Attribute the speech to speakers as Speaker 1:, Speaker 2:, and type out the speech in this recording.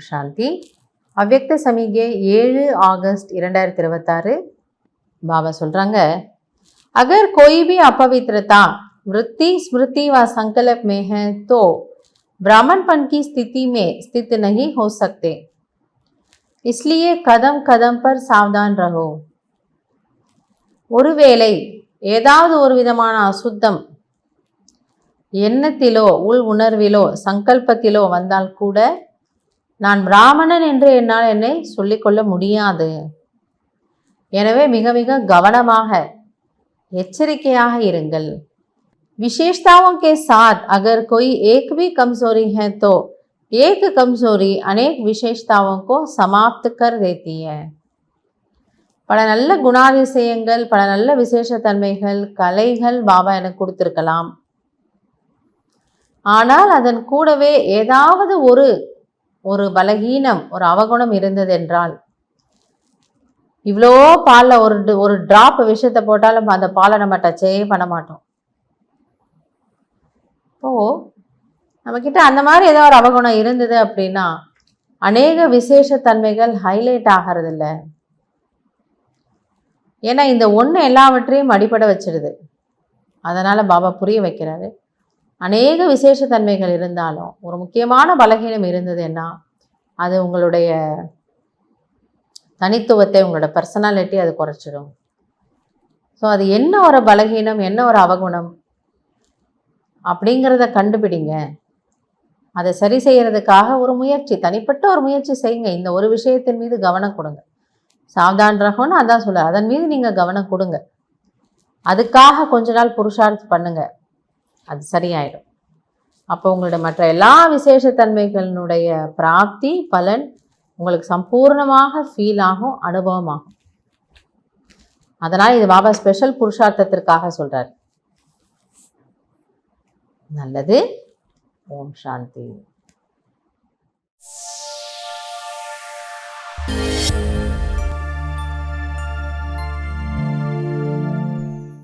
Speaker 1: சாந்தி. அவ்யக்த சமிகை 7 ஆகஸ்ட் 2026. பாபா சொல்கிறாங்க, अगर कोई भी अपवित्रता वृत्ति स्मृति व संकल्प में है तो ब्राह्मणपन की स्थिति में स्थित नहीं हो सकते, इसलिए कदम कदम पर सावधान रहो. ஒருவேளை ஏதாவது ஒரு விதமான அசுத்தம் எண்ணத்திலோ உள் உணர்விலோ சங்கல்பத்திலோ வந்தால் கூட நான் பிராமணன் என்று என்னால் என்னை சொல்லிக்கொள்ள முடியாது. எனவே மிக மிக கவனமாக எச்சரிக்கையாக இருங்கள். विशेषताओं के साथ अगर कोई एक भी कमजोरी है तो एक कमजोरी अनेक विशेषताओं को समाप्त कर देती है. பல நல்ல குணாதிசயங்கள், பல நல்ல விசேஷத்தன்மைகள், கலைகள் பாபா எனக்கு கொடுத்திருக்கலாம். ஆனால் அதன் கூடவே ஏதாவது ஒரு பலகீனம், ஒரு அவகுணம் இருந்தது என்றால், இவ்வளோ பாலில் ஒரு டிராப் விஷயத்தை போட்டாலும் அந்த பாலை நம்ம டச்சே பண்ண மாட்டோம். இப்போது நம்மக்கிட்ட அந்த மாதிரி ஏதோ ஒரு அவகுணம் இருந்தது அப்படின்னா அநேக விசேஷத்தன்மைகள் ஹைலைட் ஆகிறதில்ல. ஏன்னா இந்த ஒன்று எல்லாவற்றையும் அடிப்படை வச்சிடுது. அதனால் பாபா புரிய வைக்கிறாரு, அநேக விசேஷத்தன்மைகள் இருந்தாலும் ஒரு முக்கியமான பலகீனம் இருந்ததுன்னா அது உங்களுடைய தனித்துவத்தை, உங்களோட பர்சனாலிட்டி அது குறைச்சிடும். ஸோ அது என்ன ஒரு பலகீனம், என்ன ஒரு அவகுணம் அப்படிங்கிறத கண்டுபிடிங்க. அதை சரி செய்கிறதுக்காக ஒரு முயற்சி, தனிப்பட்ட ஒரு முயற்சி செய்யுங்க. இந்த ஒரு விஷயத்தின் மீது கவனம் கொடுங்க. சாவதான் ரகம்னு அதான் சொல்ல, அதன் மீது நீங்கள் கவனம் கொடுங்க. அதுக்காக கொஞ்ச நாள் புருஷார்த்தம் பண்ணுங்க, அது சரியாயிடும். அப்போ உங்களோட மற்ற எல்லா விசேஷத்தன்மைகளினுடைய பிராப்தி பலன் உங்களுக்கு சம்பூர்ணமாக ஃபீல் ஆகும், அனுபவமாகும். அதனால் இது பாபா ஸ்பெஷல் புருஷார்த்தத்திற்காக சொல்கிறார். நல்லது. ஓம் சாந்தி.